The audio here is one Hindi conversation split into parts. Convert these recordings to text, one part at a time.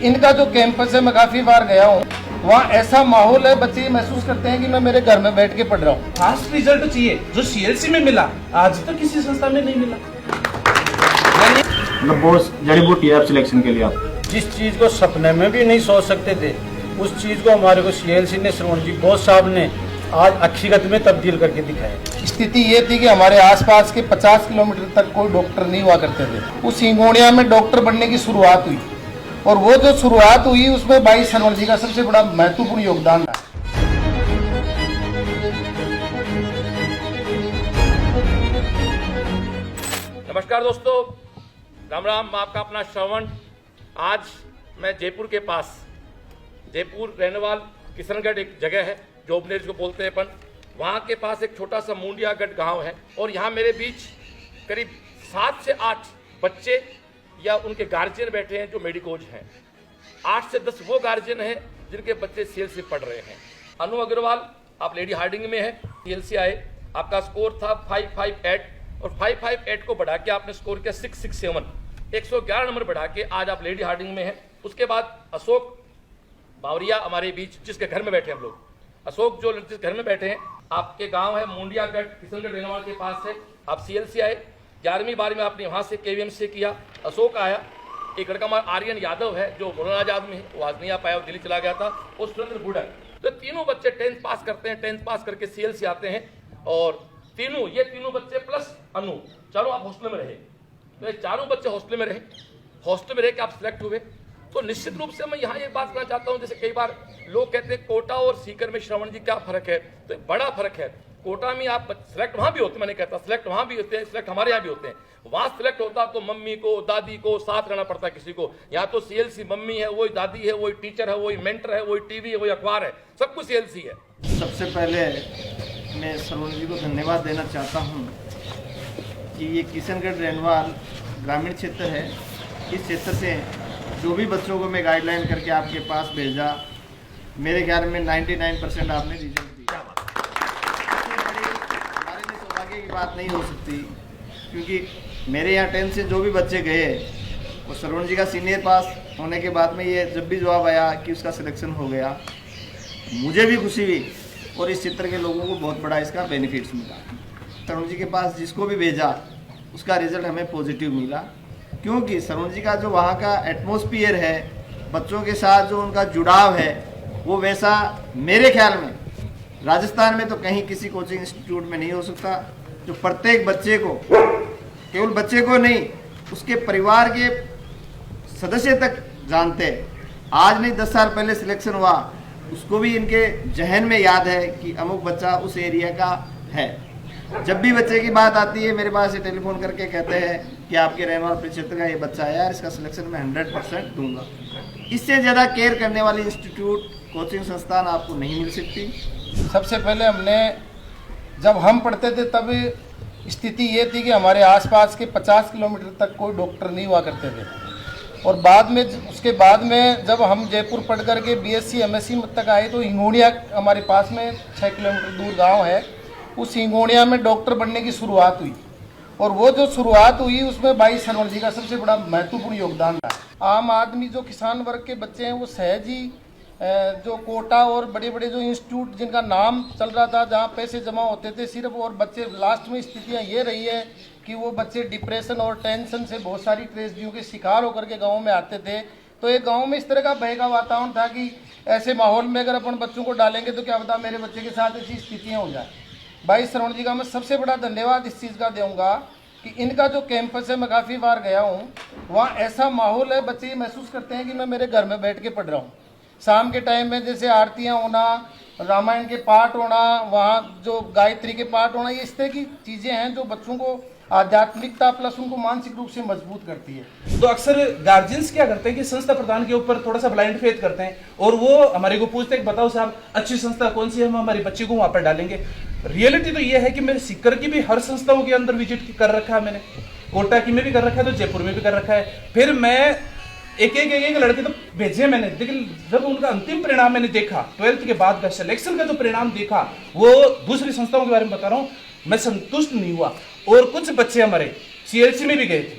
इनका जो कैंपस है मैं काफी बार गया हूँ, वहाँ ऐसा माहौल है, बच्चे महसूस करते हैं कि मैं मेरे घर में बैठ के पढ़ रहा हूँ। फास्ट रिजल्ट चाहिए जो सीएलसी में मिला, आज तक किसी संस्था में नहीं मिला। मतलब बहुत जड़ी बूटी है सिलेक्शन के लिए। आप जिस चीज को सपने में भी नहीं सोच सकते थे, उस चीज को हमारे को सीएलसी ने, श्रवण जी घोष साहब ने आज हकीकत में तब्दील करके दिखाया। स्थिति ये थी कि हमारे आसपास के 50 किलोमीटर तक कोई डॉक्टर नहीं हुआ करते थे। उस हिंगोनिया में डॉक्टर बनने की शुरुआत हुई, और वो जो शुरुआत हुई उसमें भाई श्रवण जी का सबसे बड़ा महत्वपूर्ण योगदान था। नमस्कार दोस्तों, राम राम। आपका अपना श्रवण। आज मैं जयपुर के पास, जयपुर रहनेवाल किशनगढ़ एक जगह है, जोबनेर को बोलते हैं अपन, वहाँ के पास एक छोटा सा मुंडियागढ़ गांव है, और यहाँ मेरे बीच करीब 7 से 8 बच्चे या उनके गार्जियन बैठे हैं जो मेडिकोज हैं। 8 से 10 वो गार्जियन हैं जिनके बच्चे सीएलसी पढ़ रहे हैं। अनु अग्रवाल, आप लेडी हार्डिंग में हैं, सीएलसी आए, आपका स्कोर था 558, और 558 को बढ़ा के आपने स्कोर किया 667, 111 नंबर बढ़ा के आज आप लेडी हार्डिंग में हैं। उसके बाद अशोक बावरिया हमारे बीच, जिसके घर में बैठे हम लोग, अशोक जो जिस घर में बैठे हैं, आपके गांव है मुंडियागढ़, किशनगढ़ रेनवाल के पास है। आप सीएलसी आए, 11वीं बार में आपने वहाँ से केवीएम से किया। अशोक आया, एक लड़का हमारा आर्यन यादव है जो मौलाना आजाद में है, वो आज नहीं आ पाया, वो दिल्ली चला गया था, और सुरेंद्र बुढ़ा। तो तीनों बच्चे 10th पास करते हैं, 10th पास करके सीएलसी आते हैं, और ये तीनों बच्चे प्लस अनु, चारों आप हॉस्टल में रहे। तो ये चारों बच्चे हॉस्टल में रहे, हॉस्टल में रह के आप सिलेक्ट हुए। तो निश्चित रूप से मैं यहाँ ये बात करना चाहता हूँ, जैसे कई बार लोग कहते हैं कोटा और सीकर में श्रवण जी क्या फर्क है, तो बड़ा फर्क है। कोटा में आप सिलेक्ट वहाँ भी होते, मैंने कहता सिलेक्ट वहाँ भी होते हैं, सिलेक्ट हमारे यहाँ भी होते हैं। वहाँ सिलेक्ट होता तो मम्मी को, दादी को साथ रहना पड़ता है किसी को। यहाँ तो सीएलसी मम्मी है, वही दादी है, वही टीचर है, वही मेंटर है, वही टीवी है, वही अखबार है, सब कुछ सीएलसी है। सबसे पहले मैं श्रवण जी को धन्यवाद देना चाहता हूँ कि ये किशनगढ़ रेनवाल ग्रामीण क्षेत्र है। इस क्षेत्र से जो भी बच्चों को मैं गाइडलाइन करके आपके पास भेजा, मेरे ख्याल में 99% आपने रिजल्ट दिया। हमारे लिए सौभाग्य की बात नहीं हो सकती, क्योंकि मेरे यहाँ 10 से जो भी बच्चे गए, वो श्रवण जी का सीनियर पास होने के बाद में ये जब भी जवाब आया कि उसका सिलेक्शन हो गया, मुझे भी खुशी हुई, और इस क्षेत्र के लोगों को बहुत बड़ा इसका बेनिफिट्स मिला। श्रवण जी के पास जिसको भी भेजा उसका रिजल्ट हमें पॉजिटिव मिला, क्योंकि श्रवण जी का जो वहाँ का एटमॉस्फेयर है, बच्चों के साथ जो उनका जुड़ाव है, वो वैसा मेरे ख्याल में राजस्थान में तो कहीं किसी कोचिंग इंस्टीट्यूट में नहीं हो सकता, जो प्रत्येक बच्चे को, केवल बच्चे को नहीं, उसके परिवार के सदस्य तक जानते हैं। आज नहीं 10 साल पहले सिलेक्शन हुआ, उसको भी इनके जहन में याद है कि अमुक बच्चा उस एरिया का है। जब भी बच्चे की बात आती है, मेरे पास ये टेलीफोन करके कहते हैं कि आपके रेनवाल परिक्षेत्र का ये बच्चा है यार, इसका सिलेक्शन मैं 100% दूंगा। इससे ज़्यादा केयर करने वाली इंस्टीट्यूट, कोचिंग संस्थान आपको नहीं मिल सकती। सबसे पहले जब हम पढ़ते थे तब स्थिति ये थी कि हमारे आसपास के 50 किलोमीटर तक कोई डॉक्टर नहीं हुआ करते थे, और उसके बाद में जब हम जयपुर पढ़ करके बीएससी एमएससी तक आए, तो हिंगोनिया हमारे पास में 6 किलोमीटर दूर गांव है, उस हिंगोनिया में डॉक्टर बनने की शुरुआत हुई, और वो जो शुरुआत हुई उसमें भाई श्रवण जी का सबसे बड़ा महत्वपूर्ण योगदान था। आम आदमी जो किसान वर्ग के बच्चे हैं, वो सहज ही जो कोटा और बड़े बड़े जो इंस्टीट्यूट जिनका नाम चल रहा था, जहाँ पैसे जमा होते थे सिर्फ, और बच्चे लास्ट में स्थितियाँ ये रही है कि वो बच्चे डिप्रेशन और टेंशन से बहुत सारी ट्रेजेडियों के शिकार होकर के गाँव में आते थे। तो एक गाँव में इस तरह का भय का वातावरण था कि ऐसे माहौल में अगर अपन बच्चों को डालेंगे तो क्या पता मेरे बच्चे के साथ ऐसी स्थितियाँ हो जाए। भाई श्रवण जी का मैं सबसे बड़ा धन्यवाद इस चीज़ का दूंगा कि इनका जो कैंपस है, मैं काफ़ी बार गया हूँ, वहाँ ऐसा माहौल है, बच्चे ये महसूस करते हैं कि मैं मेरे घर में बैठ के पढ़ रहा हूँ। शाम के टाइम में जैसे आरतियाँ होना, रामायण के पाठ होना, वहाँ जो गायत्री के पाठ होना, ये इस तरह की चीज़ें हैं जो बच्चों को आध्यात्मिकता प्लस उनको मानसिक रूप से मजबूत करती है। तो अक्सर गार्जियंस क्या करते हैं कि संस्था प्रदान के ऊपर थोड़ा सा ब्लाइंड फेथ करते हैं, और वो हमारे को पूछते हैं कि बताओ साहब अच्छी संस्था कौन सी है, हम हमारे बच्चे को वहाँ पर डालेंगे। रियलिटी तो ये है कि मेरे सीकर की भी हर संस्थाओं के अंदर विजिट कर रखा है मैंने, कोटा की में भी कर रखा है, तो जयपुर में भी कर रखा है। फिर मैं एक लड़के तो भेजे मैंने, लेकिन जब उनका अंतिम परिणाम मैंने देखा, 12th के बाद का सिलेक्शन का जो परिणाम देखा, वो दूसरी संस्थाओं के बारे में बता रहा हूँ, मैं संतुष्ट नहीं हुआ। और कुछ बच्चे हमारे सीएलसी में भी गए थे,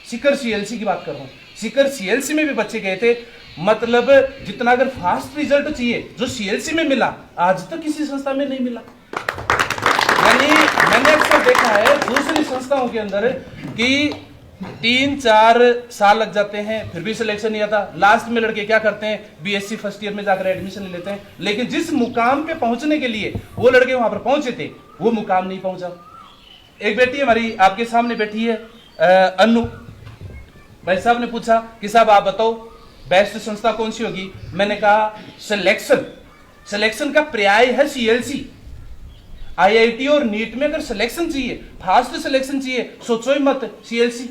सीकर सीएलसी की बात कर रहा हूँ, सीकर सीएलसी में भी बच्चे गए थे। मतलब जितना अगर फास्ट रिजल्ट चाहिए जो सीएलसी में मिला आज तक किसी संस्था में नहीं मिला। यानी मैंने अक्सर देखा है दूसरी संस्थाओं के अंदर कि 3-4 साल लग जाते हैं फिर भी सिलेक्शन नहीं आता। लास्ट में लड़के क्या करते हैं, बीएससी फर्स्ट ईयर में जाकर एडमिशन ले लेते हैं, लेकिन जिस मुकाम पे पहुंचने के लिए वो लड़के वहां पर पहुंचे थे वो मुकाम नहीं पहुंचा। एक बेटी हमारी आपके सामने बैठी है, अन्नू। भाई साहब ने पूछा कि साहब आप बताओ बेस्ट संस्था कौन सी होगी। मैंने कहा सिलेक्शन का पर्याय है सीएलसी। आईआईटी और नीट में अगर सिलेक्शन चाहिए, फास्ट सिलेक्शन चाहिए, सोचो ही मत सीएलसी।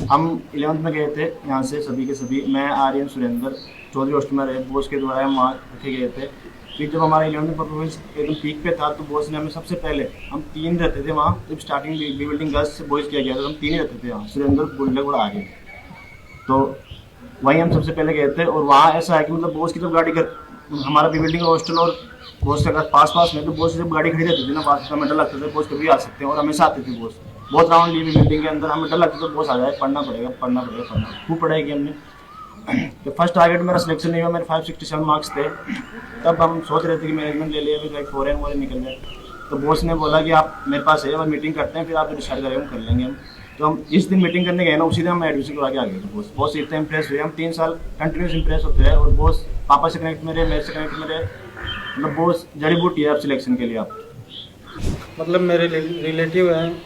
हम 11th में गए थे यहाँ से सभी के सभी, मैं आर्यन सुरेंद्र चौधरी हॉस्टल में रहे, बॉस के द्वारा हम वहाँ रखे गए थे। फिर जब हमारा 11th में परफॉर्मेंस एकदम पीक पे था तो बॉस ने हमें सबसे पहले, हम 3 रहते थे वहाँ, जब स्टार्टिंग बी बिल्डिंग गर्ल्स से बॉयज़ किया गया था, हम 3 ही रहते थे वहाँ, सुरेंद्र बुल्ले और आगे। तो वहीं हम सबसे पहले गए थे। और वहाँ ऐसा है कि मतलब बॉस की जब गाड़ी कर, हमारा बी बिल्डिंग हॉस्टल और बॉस के अगर पास में, तो बॉस जब गाड़ी खड़ी रहती थी ना, पास हमें डर लगता था बॉस कभी आ सकते हैं, और हमेशा आते थे बॉस। बहुत राउंड लिए बिल्डिंग के अंदर, हमें डर लगता था बॉस आ जाए, पढ़ना पड़ेगा। खूब पढ़ाई की हमने। तो फर्स्ट टारगेट मेरा सिलेक्शन नहीं हुआ, मेरे 567 मार्क्स थे। तब हम सोच रहे थे कि मैनेजमेंट ले लिया, फिर फॉरेन वॉरेन निकल जाए। तो बॉस ने बोला कि आप मेरे पास है, मीटिंग करते हैं, फिर आप डिसाइड करेंगे, हम कर लेंगे हम। तो हम इस दिन मीटिंग करने गए ना, उसी दिन हम एडमिशन करवा के आ गए थे। बॉस इतना इंप्रेस हुए, हम 3 साल कंटिन्यूस इंप्रेस होते हैं। और बॉस पापा से कनेक्ट में रहे, मेरे से कनेक्ट में रहे, मतलब बॉस जड़ी बूटी है आप सिलेक्शन के लिए। आप मतलब मेरे रिलेटिव हैं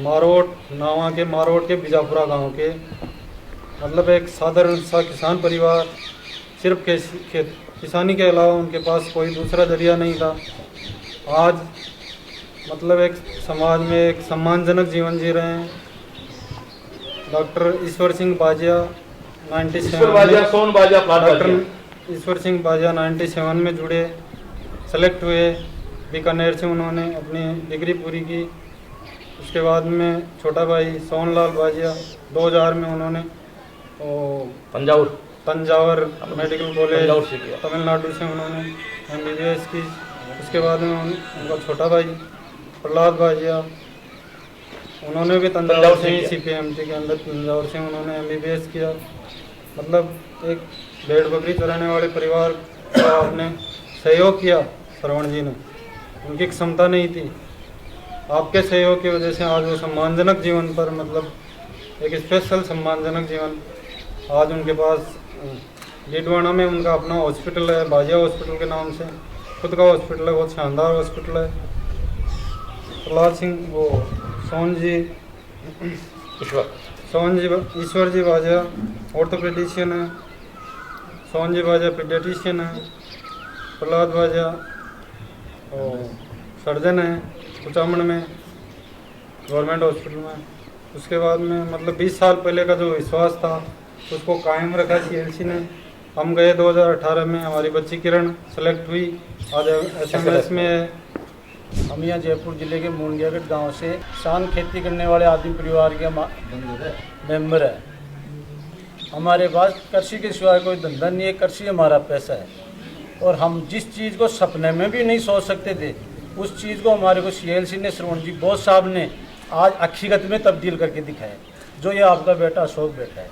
मारोट, नावा के मारोट के बिजापुरा गांव के। मतलब एक साधारण सा किसान परिवार, सिर्फ किसानी के अलावा उनके पास कोई दूसरा जरिया नहीं था। आज मतलब एक समाज में एक सम्मानजनक जीवन जी रहे हैं। डॉक्टर ईश्वर सिंह बाजिया 97 में जुड़े, सेलेक्ट हुए, बीकानेर से उन्होंने अपनी डिग्री पूरी की। उसके बाद में छोटा भाई सोनलाल बाजिया 2000 में उन्होंने तंजावर मेडिकल कॉलेज तमिलनाडु से उन्होंने MBBS की। उसके बाद में उनका छोटा भाई प्रहलाद बाजिया, उन्होंने भी तंजावर से ही CPMT के अंदर तंजावर से उन्होंने MBBS किया। मतलब एक भेड़ बकरी चराने वाले परिवार का आपने सहयोग किया श्रवण जी ने, उनकी क्षमता नहीं थी। आपके सहयोग की वजह से आज वो सम्मानजनक जीवन पर, मतलब एक स्पेशल सम्मानजनक जीवन आज उनके पास। डीडवाना में उनका अपना हॉस्पिटल है, बाजिया हॉस्पिटल के नाम से, खुद का हॉस्पिटल है, बहुत शानदार हॉस्पिटल है। प्रहलाद सिंह वो ईश्वर जी बाजिया ऑर्थोपेडिशियन है, सोहन जी बाजिया पीडियाट्रिशियन है, प्रहलाद बाजिया और सर्जन है कुचामण में गवर्नमेंट हॉस्पिटल में। उसके बाद में मतलब 20 साल पहले का जो विश्वास था उसको कायम रखा CLC ने। हम गए 2018 में, हमारी बच्ची किरण सेलेक्ट हुई, आज SMS में है। हम यहाँ जयपुर जिले के मुंडियागढ़ गांव से किसान खेती करने वाले आदिम परिवार के मेंबर है। हमारे पास कृषि के सिवाय कोई धंधा नहीं है, कृषि हमारा पैसा है। और हम जिस चीज़ को सपने में भी नहीं सोच सकते थे, उस चीज़ को हमारे को CLC ने, श्रवण जी बॉस साहब ने आज हकीकत में तब्दील करके दिखाया। जो ये आपका बेटा अशोक बेटा है,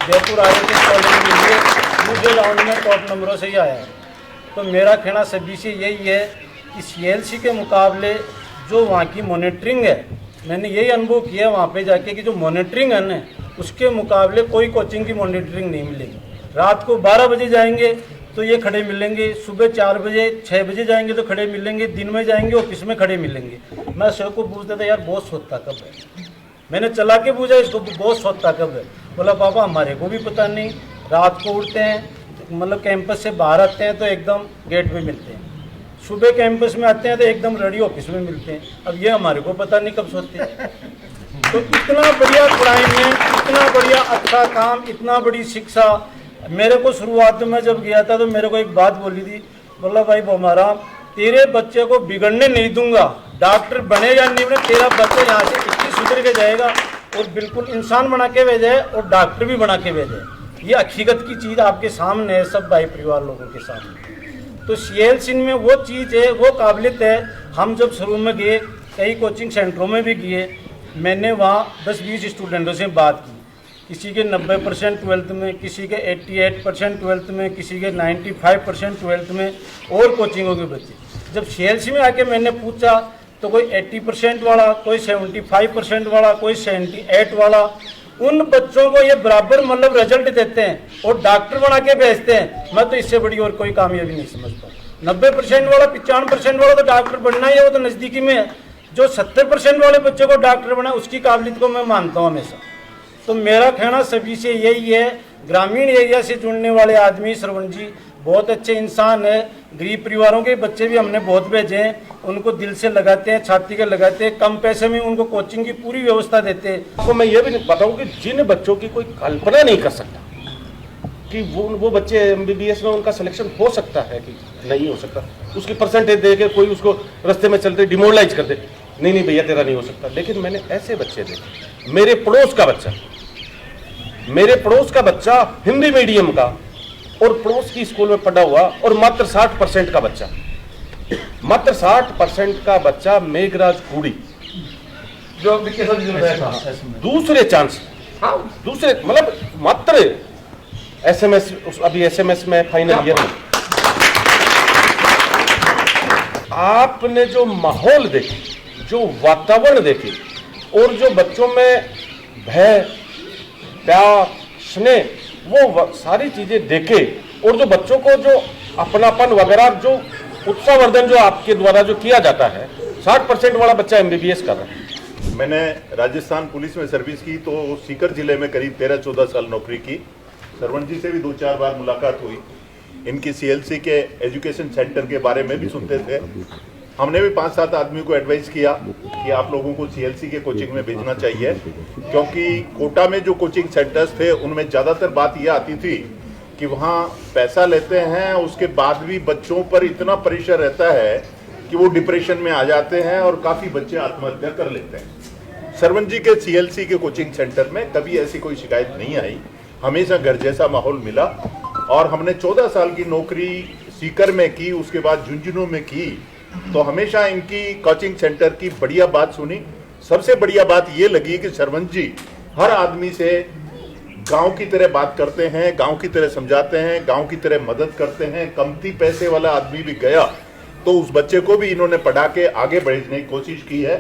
जयपुर आए थे कॉलेज के लिए, दूसरे राउंड में टॉप नंबरों से ही आया है। तो मेरा कहना सभी से यही है कि CLC के मुकाबले जो वहाँ की मॉनिटरिंग है, मैंने यही अनुभव किया वहाँ पे जाके कि जो मॉनिटरिंग है ना, उसके मुकाबले कोई कोचिंग की मॉनिटरिंग नहीं मिलेगी। रात को 12 बजे जाएंगे तो ये खड़े मिलेंगे, सुबह 4 बजे 6 बजे जाएंगे तो खड़े मिलेंगे, दिन में जाएंगे ऑफिस में खड़े मिलेंगे। मैं अशोक को पूछता था यार बॉस सोता कब है, मैंने चला के पूछा इसको बॉस सोता कब है। बोला पापा हमारे को भी पता नहीं, रात को उठते हैं मतलब कैंपस से बाहर आते हैं तो एकदम गेट पे मिलते हैं, सुबह कैंपस में आते हैं तो एकदम रेडी ऑफिस में मिलते हैं। अब ये हमारे को पता नहीं कब सोते हैं। तो इतना बढ़िया पढ़ाई में, इतना बढ़िया अच्छा काम, इतना बड़ी शिक्षा। मेरे को शुरुआत में जब गया था तो मेरे को एक बात बोली थी, बोला भाई बोमाराम तेरे बच्चे को बिगड़ने नहीं दूंगा, डॉक्टर बने या नहीं बने, तेरा बच्चा यहाँ से इतनी सुधर के जाएगा और बिल्कुल इंसान बना के भेजे और डॉक्टर भी बना के भेजे। ये हकीकत की चीज़ आपके सामने है, सब भाई परिवार लोगों के सामने। तो CLC में वो चीज़ है, वो काबिलियत है। हम जब शुरू में गए, कई कोचिंग सेंटरों में भी गए, मैंने वहाँ 10-20 स्टूडेंटों से बात की किसी के 90% ट्वेल्थ में, किसी के 88% ट्वेल्थ में, किसी के 95% ट्वेल्थ में, और कोचिंगों के बच्चे। जब CLC में आके मैंने पूछा तो कोई 80% वाला, कोई 75% वाला, कोई 78 वाला, उन बच्चों को ये बराबर मतलब रिजल्ट देते हैं और डॉक्टर बना के भेजते हैं। मैं तो इससे बड़ी और कोई कामयाबी नहीं समझता। 90% वाला, 95% वाला तो डॉक्टर बनना ही है, वो तो नज़दीकी में है। जो 70% वाले बच्चे को डॉक्टर बना, उसकी काबिलियत को मैं मानता हूँ हमेशा। तो मेरा कहना सभी से यही है, ग्रामीण एरिया से जुड़ने वाले आदमी श्रवण जी बहुत अच्छे इंसान है। गरीब परिवारों के बच्चे भी हमने बहुत भेजे हैं, उनको दिल से लगाते हैं, छाती के लगाते हैं, कम पैसे में उनको कोचिंग की पूरी व्यवस्था देते हैं। आपको मैं ये भी बताऊं कि जिन बच्चों की कोई कल्पना नहीं कर सकता कि वो बच्चे MBBS में उनका सिलेक्शन हो सकता है कि नहीं हो सकता, उसकी परसेंटेज दे के कोई उसको रास्ते में चलते डिमोरलाइज कर दे, नहीं भैया तेरा नहीं हो सकता। लेकिन मैंने ऐसे बच्चे देखे, मेरे पड़ोस का बच्चा हिंदी मीडियम का और पड़ोस की स्कूल में पढ़ा हुआ, और मात्र 60% का बच्चा मेघराज कुड़ी जो दूसरे चांस, दूसरे मतलब मात्र SMS, अभी SMS में फाइनल ईयर में। आपने जो माहौल देखे, जो वातावरण देखे, और जो बच्चों में भय, प्यार, स्नेह, वो सारी चीजें देखे, और जो बच्चों को जो अपनापन वगैरह, जो उत्साहवर्धन जो आपके द्वारा जो किया जाता है, 60% वाला बच्चा MBBS कर रहा है। मैंने राजस्थान पुलिस में सर्विस की तो सीकर जिले में करीब 13-14 साल नौकरी की। सरवण जी से भी 2-4 बार मुलाकात हुई। इनकी CLC के एजुकेशन सेंटर के बारे में भी सुनते थे। हमने भी 5-7 आदमी को एडवाइस किया कि आप लोगों को CLC के कोचिंग में भेजना चाहिए, क्योंकि कोटा में जो कोचिंग सेंटर्स थे उनमें ज़्यादातर बात यह आती थी कि वहाँ पैसा लेते हैं, उसके बाद भी बच्चों पर इतना प्रेशर रहता है कि वो डिप्रेशन में आ जाते हैं और काफ़ी बच्चे आत्महत्या कर लेते हैं। सरवण जी के CLC के कोचिंग सेंटर में कभी ऐसी कोई शिकायत नहीं आई, हमेशा घर जैसा माहौल मिला। और हमने 14 साल की नौकरी सीकर में की, उसके बाद झुंझुनू में की, तो हमेशा इनकी कोचिंग सेंटर की बढ़िया बात सुनी। सबसे बढ़िया बात ये लगी कि सरवण जी हर आदमी से गांव की तरह बात करते हैं, गांव की तरह समझाते हैं, गांव की तरह मदद करते हैं। कमती पैसे वाला आदमी भी गया तो उस बच्चे को भी इन्होंने पढ़ा के आगे बढ़ने की कोशिश की है।